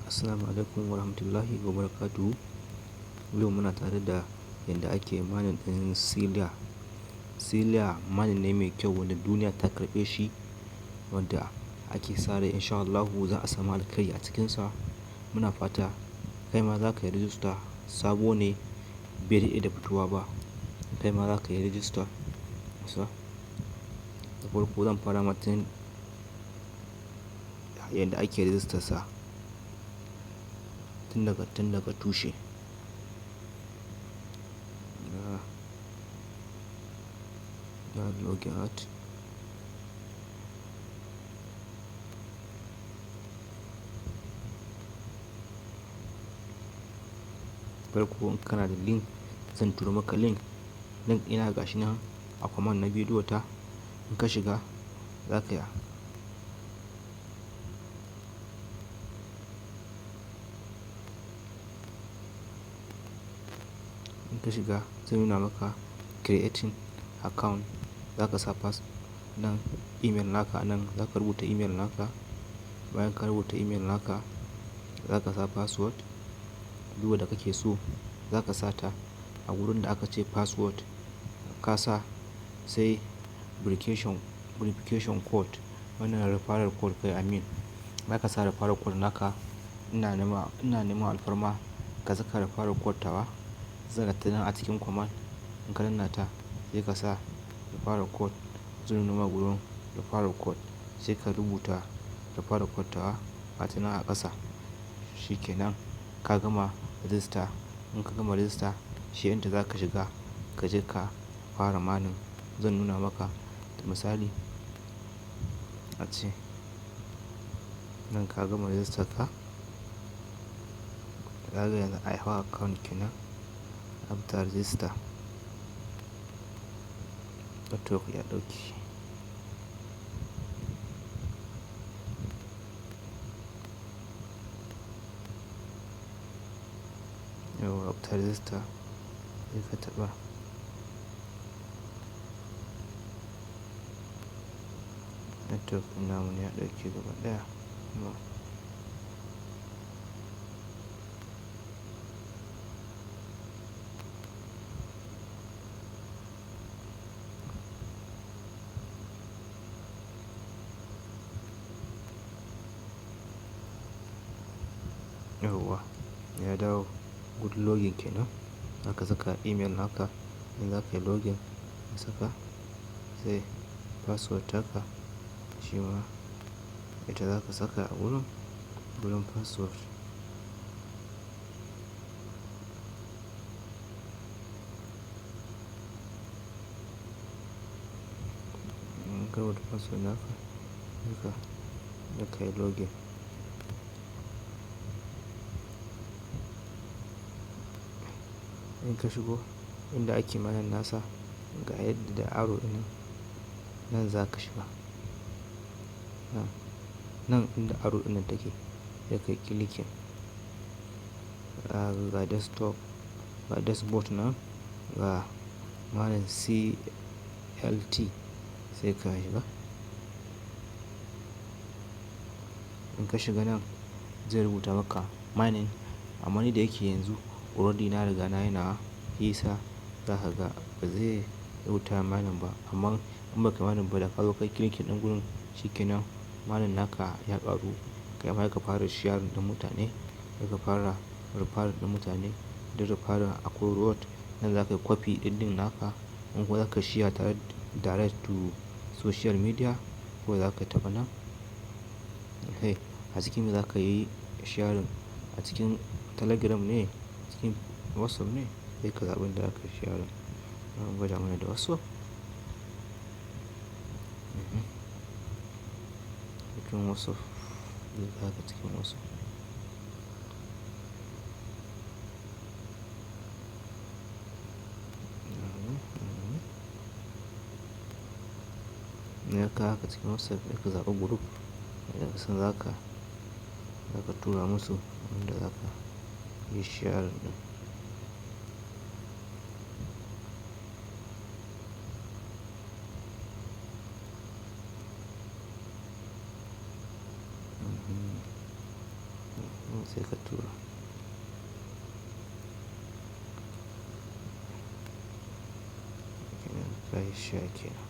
Assalamu alaikum warahmatullahi wabarakatuh. Yau muna tare da yadda ake mining ɗin Cilia. Cilia mining ne mai kyau wanda duniya ta karɓe shi, wanda ake sa rai insha Allahu za a samu alkhairi a cikinsa. Muna fata kai ma za ka yi rijista, sabo ne bai daɗe da fitowa ba. Kai ma za ka yi rijista. Da farko zan fara mata yadda ake rijistar sa tun daga tushe. Login out. Farko in kana da link zan turo maka link ina gashi nan a comment na bidiyo ta. In ka shiga za ka zai nuna maka creating account. Za ka sa nan email naka nan, za ka rubuta email naka. Bayan ka rubuta email naka za ka sa password duk wanda kake so. Za ka sa ta a wurin da aka ce password ka sa, sai verification code, wannan referral code kai amin. Za ka sa referral code naka. Ina neman alfarma ka saka referral code tawa. Zan ranta nan a cikin comment. In ka danna ta sai ka sa referral code. Zai nuna maka wurin referral code sai ka rubuta referral code tawa a nan a ƙasa. Shikenan ka gama register. In ka gama register shi inda za ka shiga ka je ka fara mining. Zan nuna maka misali ace nan ka gama register ka. Kaga yanzu I have account kenan after register. Network ya ɗauki. Yau after register sai ka taɓa. Network namu ya ɗauki gaba ɗaya. Yauwa ya dawo. Good login kenan. Za ka saka email naka in za ka yi login ka saka, sai password taka shi ma ita za ka saka a wurin password. In ka rubuta password naka sai ka yi login. In ka shigo inda ake mining nasa ga yadda da arrow ɗin nan za ka shiga. Nan inda arrow ɗin nan take sai ka yi clicking. Ga desktop, ga dashboard nan, ga mining CLT sai ka shiga. In ka shiga nan zai rubuta maka mining. Amma ni da yake yanzu already na riga na yi nawa, shiyasa za ka ga ba zai rubuta mining ba. Amma in baka mining ba da ka zo kai clicking ɗin gurin shikenan mining naka ya ƙaru. Kai ma ka fara sharing da mutane, ka fara referral da mutane. Da referral akwai reward nan za ka yi copy ɗin naka. In kuma za ka share tare direct to social media ko za ka taɓa nan. A cikin me za ka yi sharing? A cikin Telegram ne, cikin WhatsApp ne sai ka zaɓi inda za ka yi sharing. Zan gwada mana da WhatsApp. Cikin WhatsApp zai kawo cikin WhatsApp. In ya kawo ka cikin WhatsApp sai ka zaɓi group da kasan za ka tura musu wanda za ka yi sharing ɗin. sai ka tura. Kenan ka yi share kenan.